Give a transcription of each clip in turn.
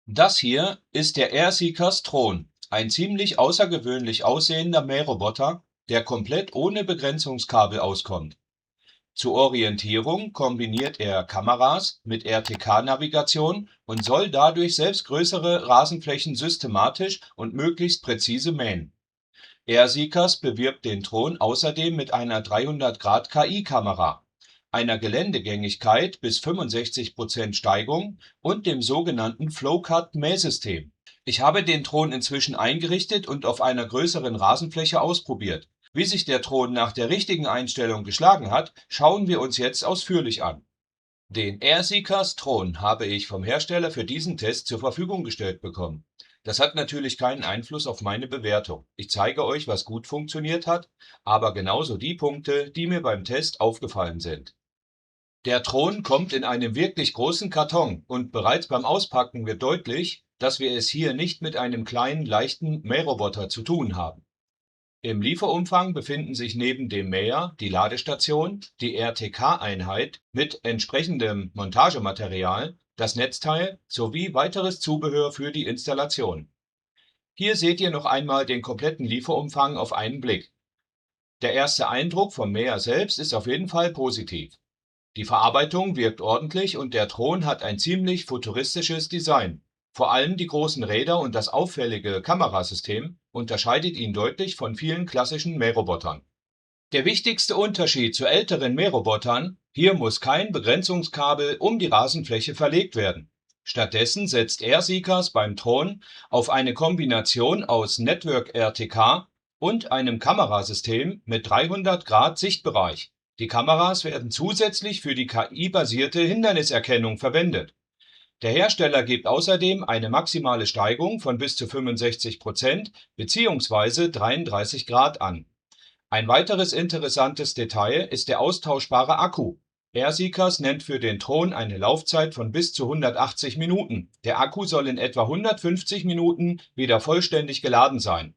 Das hier ist der Airseekers Thron, ein ziemlich außergewöhnlich aussehender Mähroboter, der komplett ohne Begrenzungskabel auskommt. Zur Orientierung kombiniert er Kameras mit RTK-Navigation und soll dadurch selbst größere Rasenflächen systematisch und möglichst präzise mähen. Airseekers bewirbt den Thron außerdem mit einer 300-Grad-KI-Kamera, einer Geländegängigkeit bis 65% Steigung und dem sogenannten Flow-Cut-Mähsystem. Ich habe den Thron inzwischen eingerichtet und auf einer größeren Rasenfläche ausprobiert. Wie sich der Thron nach der richtigen Einstellung geschlagen hat, schauen wir uns jetzt ausführlich an. Den Airseekers Thron habe ich vom Hersteller für diesen Test zur Verfügung gestellt bekommen. Das hat natürlich keinen Einfluss auf meine Bewertung. Ich zeige euch, was gut funktioniert hat, aber genauso die Punkte, die mir beim Test aufgefallen sind. Der Thron kommt in einem wirklich großen Karton und bereits beim Auspacken wird deutlich, dass wir es hier nicht mit einem kleinen, leichten Mähroboter zu tun haben. Im Lieferumfang befinden sich neben dem Mäher die Ladestation, die RTK-Einheit mit entsprechendem Montagematerial, das Netzteil sowie weiteres Zubehör für die Installation. Hier seht ihr noch einmal den kompletten Lieferumfang auf einen Blick. Der erste Eindruck vom Mäher selbst ist auf jeden Fall positiv. Die Verarbeitung wirkt ordentlich und der Thron hat ein ziemlich futuristisches Design. Vor allem die großen Räder und das auffällige Kamerasystem unterscheidet ihn deutlich von vielen klassischen Mährobotern. Der wichtigste Unterschied zu älteren Mährobotern: Hier muss kein Begrenzungskabel um die Rasenfläche verlegt werden. Stattdessen setzt Airseekers beim Thron auf eine Kombination aus Network RTK und einem Kamerasystem mit 300 Grad Sichtbereich. Die Kameras werden zusätzlich für die KI-basierte Hinderniserkennung verwendet. Der Hersteller gibt außerdem eine maximale Steigung von bis zu 65% bzw. 33 Grad an. Ein weiteres interessantes Detail ist der austauschbare Akku. Airseekers nennt für den Thron eine Laufzeit von bis zu 180 Minuten. Der Akku soll in etwa 150 Minuten wieder vollständig geladen sein.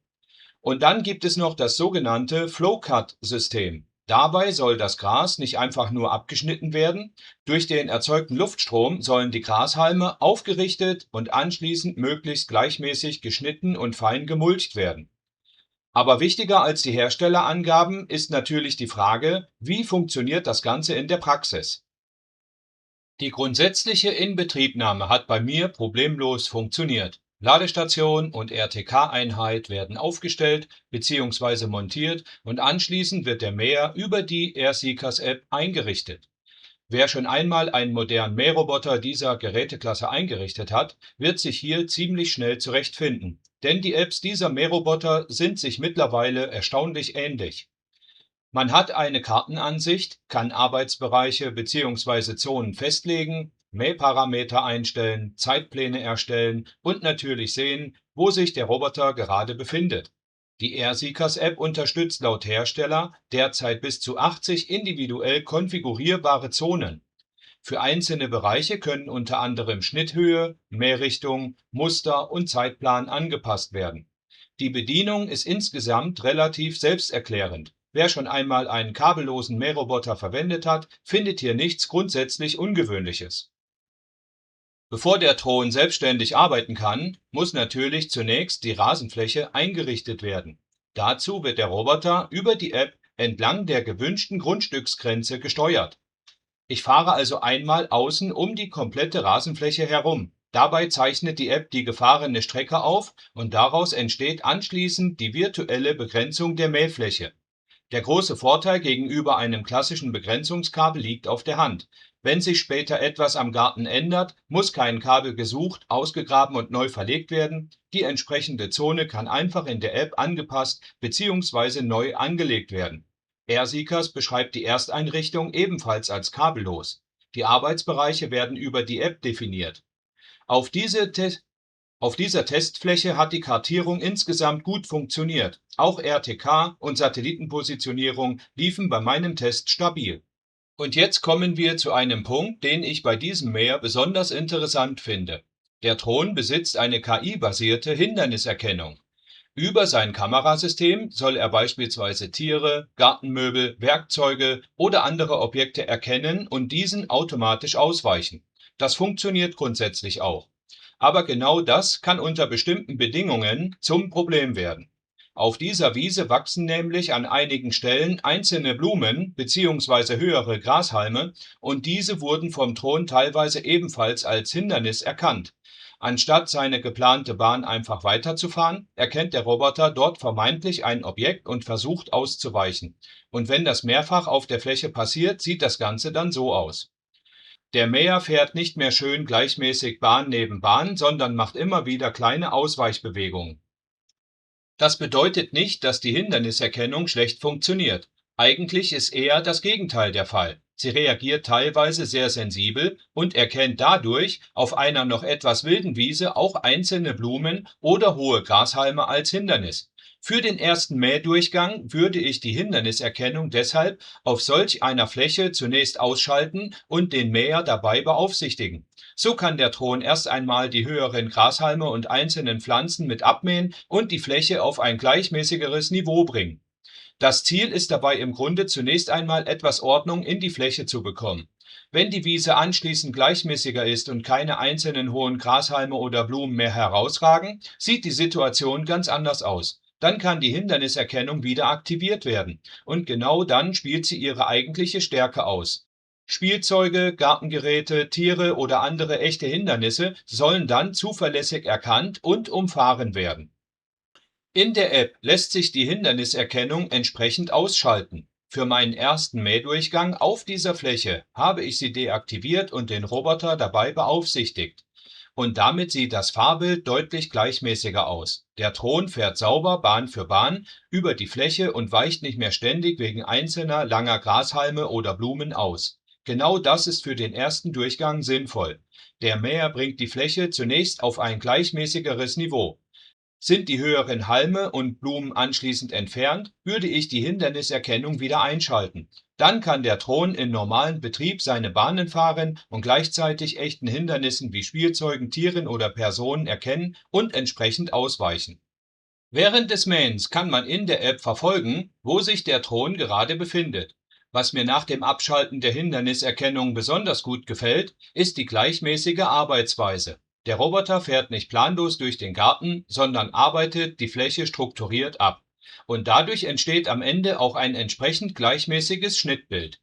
Und dann gibt es noch das sogenannte Flow-Cut-System. Dabei soll das Gras nicht einfach nur abgeschnitten werden, durch den erzeugten Luftstrom sollen die Grashalme aufgerichtet und anschließend möglichst gleichmäßig geschnitten und fein gemulcht werden. Aber wichtiger als die Herstellerangaben ist natürlich die Frage, wie funktioniert das Ganze in der Praxis? Die grundsätzliche Inbetriebnahme hat bei mir problemlos funktioniert. Ladestation und RTK-Einheit werden aufgestellt bzw. montiert und anschließend wird der Mäher über die Airseekers App eingerichtet. Wer schon einmal einen modernen Mähroboter dieser Geräteklasse eingerichtet hat, wird sich hier ziemlich schnell zurechtfinden, denn die Apps dieser Mähroboter sind sich mittlerweile erstaunlich ähnlich. Man hat eine Kartenansicht, kann Arbeitsbereiche bzw. Zonen festlegen, Mähparameter einstellen, Zeitpläne erstellen und natürlich sehen, wo sich der Roboter gerade befindet. Die Airseekers App unterstützt laut Hersteller derzeit bis zu 80 individuell konfigurierbare Zonen. Für einzelne Bereiche können unter anderem Schnitthöhe, Mährichtung, Muster und Zeitplan angepasst werden. Die Bedienung ist insgesamt relativ selbsterklärend. Wer schon einmal einen kabellosen Mähroboter verwendet hat, findet hier nichts grundsätzlich Ungewöhnliches. Bevor der Thron selbstständig arbeiten kann, muss natürlich zunächst die Rasenfläche eingerichtet werden. Dazu wird der Roboter über die App entlang der gewünschten Grundstücksgrenze gesteuert. Ich fahre also einmal außen um die komplette Rasenfläche herum. Dabei zeichnet die App die gefahrene Strecke auf und daraus entsteht anschließend die virtuelle Begrenzung der Mähfläche. Der große Vorteil gegenüber einem klassischen Begrenzungskabel liegt auf der Hand. Wenn sich später etwas am Garten ändert, muss kein Kabel gesucht, ausgegraben und neu verlegt werden. Die entsprechende Zone kann einfach in der App angepasst bzw. neu angelegt werden. Airseekers beschreibt die Ersteinrichtung ebenfalls als kabellos. Die Arbeitsbereiche werden über die App definiert. Auf diese auf dieser Testfläche hat die Kartierung insgesamt gut funktioniert. Auch RTK und Satellitenpositionierung liefen bei meinem Test stabil. Und jetzt kommen wir zu einem Punkt, den ich bei diesem Mäher besonders interessant finde. Der Thron besitzt eine KI-basierte Hinderniserkennung. Über sein Kamerasystem soll er beispielsweise Tiere, Gartenmöbel, Werkzeuge oder andere Objekte erkennen und diesen automatisch ausweichen. Das funktioniert grundsätzlich auch. aber genau das kann unter bestimmten Bedingungen zum Problem werden. Auf dieser Wiese wachsen nämlich an einigen Stellen einzelne Blumen bzw. höhere Grashalme und diese wurden vom Thron teilweise ebenfalls als Hindernis erkannt. Anstatt seine geplante Bahn einfach weiterzufahren, erkennt der Roboter dort vermeintlich ein Objekt und versucht auszuweichen. Und wenn das mehrfach auf der Fläche passiert, sieht das Ganze dann so aus. Der Mäher fährt nicht mehr schön gleichmäßig Bahn neben Bahn, sondern macht immer wieder kleine Ausweichbewegungen. Das bedeutet nicht, dass die Hinderniserkennung schlecht funktioniert. Eigentlich ist eher das Gegenteil der Fall. Sie reagiert teilweise sehr sensibel und erkennt dadurch auf einer noch etwas wilden Wiese auch einzelne Blumen oder hohe Grashalme als Hindernis. Für den ersten Mähdurchgang würde ich die Hinderniserkennung deshalb auf solch einer Fläche zunächst ausschalten und den Mäher dabei beaufsichtigen. So kann der Thron erst einmal die höheren Grashalme und einzelnen Pflanzen mit abmähen und die Fläche auf ein gleichmäßigeres Niveau bringen. Das Ziel ist dabei im Grunde zunächst einmal etwas Ordnung in die Fläche zu bekommen. Wenn die Wiese anschließend gleichmäßiger ist und keine einzelnen hohen Grashalme oder Blumen mehr herausragen, sieht die Situation ganz anders aus. Dann kann die Hinderniserkennung wieder aktiviert werden und genau dann spielt sie ihre eigentliche Stärke aus. Spielzeuge, Gartengeräte, Tiere oder andere echte Hindernisse sollen dann zuverlässig erkannt und umfahren werden. In der App lässt sich die Hinderniserkennung entsprechend ausschalten. Für meinen ersten Mähdurchgang auf dieser Fläche habe ich sie deaktiviert und den Roboter dabei beaufsichtigt. Und damit sieht das Fahrbild deutlich gleichmäßiger aus. Der Thron fährt sauber Bahn für Bahn über die Fläche und weicht nicht mehr ständig wegen einzelner langer Grashalme oder Blumen aus. Genau das ist für den ersten Durchgang sinnvoll. Der Mäher bringt die Fläche zunächst auf ein gleichmäßigeres Niveau. Sind die höheren Halme und Blumen anschließend entfernt, würde ich die Hinderniserkennung wieder einschalten. Dann kann der Thron in normalen Betrieb seine Bahnen fahren und gleichzeitig echten Hindernissen wie Spielzeugen, Tieren oder Personen erkennen und entsprechend ausweichen. Während des Mähens kann man in der App verfolgen, wo sich der Thron gerade befindet. Was mir nach dem Abschalten der Hinderniserkennung besonders gut gefällt, ist die gleichmäßige Arbeitsweise. Der Roboter fährt nicht planlos durch den Garten, sondern arbeitet die Fläche strukturiert ab. Und dadurch entsteht am Ende auch ein entsprechend gleichmäßiges Schnittbild.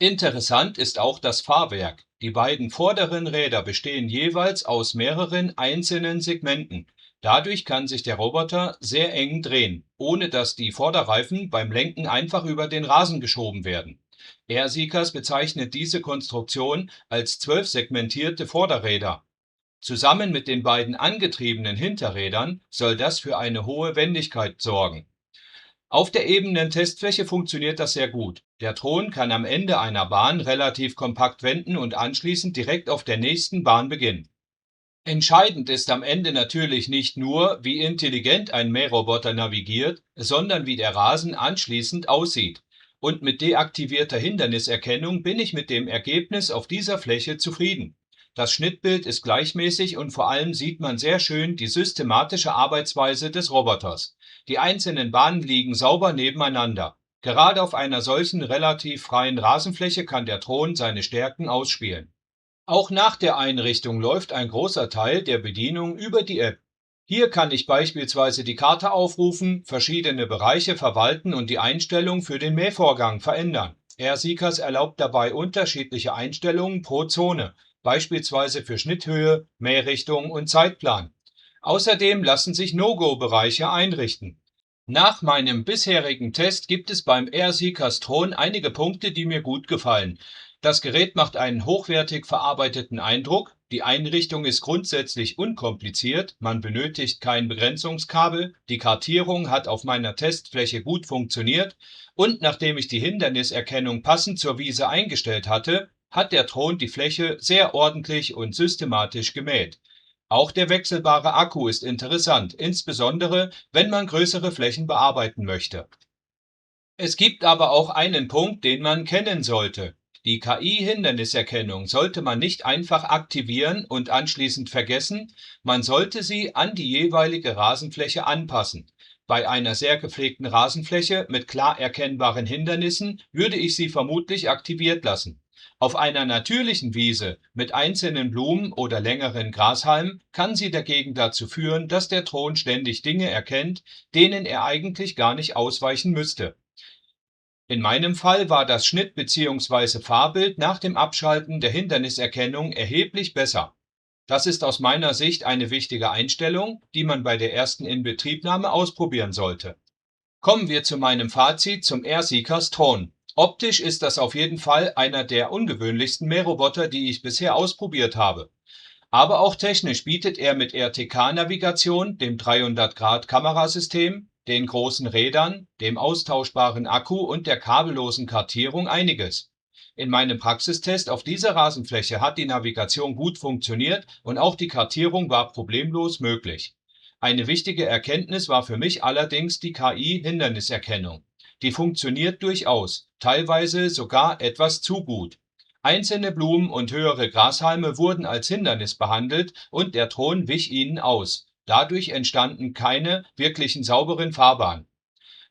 Interessant ist auch das Fahrwerk. Die beiden vorderen Räder bestehen jeweils aus mehreren einzelnen Segmenten. Dadurch kann sich der Roboter sehr eng drehen, ohne dass die Vorderreifen beim Lenken einfach über den Rasen geschoben werden. Airseekers bezeichnet diese Konstruktion als 12-segmentierte Vorderräder. Zusammen mit den beiden angetriebenen Hinterrädern soll das für eine hohe Wendigkeit sorgen. Auf der ebenen Testfläche funktioniert das sehr gut. Der Thron kann am Ende einer Bahn relativ kompakt wenden und anschließend direkt auf der nächsten Bahn beginnen. Entscheidend ist am Ende natürlich nicht nur, wie intelligent ein Mähroboter navigiert, sondern wie der Rasen anschließend aussieht. Und mit deaktivierter Hinderniserkennung bin ich mit dem Ergebnis auf dieser Fläche zufrieden. Das Schnittbild ist gleichmäßig und vor allem sieht man sehr schön die systematische Arbeitsweise des Roboters. Die einzelnen Bahnen liegen sauber nebeneinander. Gerade auf einer solchen relativ freien Rasenfläche kann der Thron seine Stärken ausspielen. Auch nach der Einrichtung läuft ein großer Teil der Bedienung über die App. Hier kann ich beispielsweise die Karte aufrufen, verschiedene Bereiche verwalten und die Einstellung für den Mähvorgang verändern. AirSeekers erlaubt dabei unterschiedliche Einstellungen pro Zone, beispielsweise für Schnitthöhe, Mährichtung und Zeitplan. Außerdem lassen sich No-Go-Bereiche einrichten. Nach meinem bisherigen Test gibt es beim AirSeekers Thron einige Punkte, die mir gut gefallen. Das Gerät macht einen hochwertig verarbeiteten Eindruck, die Einrichtung ist grundsätzlich unkompliziert, man benötigt kein Begrenzungskabel, die Kartierung hat auf meiner Testfläche gut funktioniert und nachdem ich die Hinderniserkennung passend zur Wiese eingestellt hatte, hat der Thron die Fläche sehr ordentlich und systematisch gemäht. Auch der wechselbare Akku ist interessant, insbesondere wenn man größere Flächen bearbeiten möchte. Es gibt aber auch einen Punkt, den man kennen sollte. Die KI-Hinderniserkennung sollte man nicht einfach aktivieren und anschließend vergessen, man sollte sie an die jeweilige Rasenfläche anpassen. Bei einer sehr gepflegten Rasenfläche mit klar erkennbaren Hindernissen würde ich sie vermutlich aktiviert lassen. Auf einer natürlichen Wiese mit einzelnen Blumen oder längeren Grashalmen kann sie dagegen dazu führen, dass der Thron ständig Dinge erkennt, denen er eigentlich gar nicht ausweichen müsste. In meinem Fall war das Schnitt- bzw. Fahrbild nach dem Abschalten der Hinderniserkennung erheblich besser. Das ist aus meiner Sicht eine wichtige Einstellung, die man bei der ersten Inbetriebnahme ausprobieren sollte. Kommen wir zu meinem Fazit zum AirSeekers Thron. Optisch ist das auf jeden Fall einer der ungewöhnlichsten Mähroboter, die ich bisher ausprobiert habe. Aber auch technisch bietet er mit RTK-Navigation, dem 300-Grad-Kamerasystem, den großen Rädern, dem austauschbaren Akku und der kabellosen Kartierung einiges. In meinem Praxistest auf dieser Rasenfläche hat die Navigation gut funktioniert und auch die Kartierung war problemlos möglich. Eine wichtige Erkenntnis war für mich allerdings die KI-Hinderniserkennung. Die funktioniert durchaus, teilweise sogar etwas zu gut. Einzelne Blumen und höhere Grashalme wurden als Hindernis behandelt und der Thron wich ihnen aus. Dadurch entstanden keine wirklichen sauberen Fahrbahnen.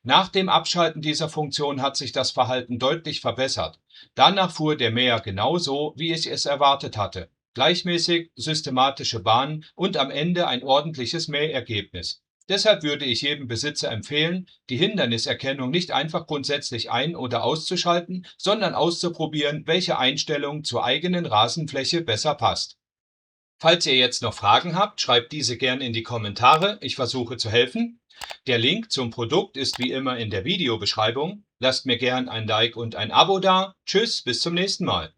Nach dem Abschalten dieser Funktion hat sich das Verhalten deutlich verbessert. Danach fuhr der Mäher genauso, wie ich es erwartet hatte. Gleichmäßig, systematische Bahnen und am Ende ein ordentliches Mähergebnis. Deshalb würde ich jedem Besitzer empfehlen, die Hinderniserkennung nicht einfach grundsätzlich ein- oder auszuschalten, sondern auszuprobieren, welche Einstellung zur eigenen Rasenfläche besser passt. Falls ihr jetzt noch Fragen habt, schreibt diese gern in die Kommentare, ich versuche zu helfen. Der Link zum Produkt ist wie immer in der Videobeschreibung. Lasst mir gern ein Like und ein Abo da. Tschüss, bis zum nächsten Mal.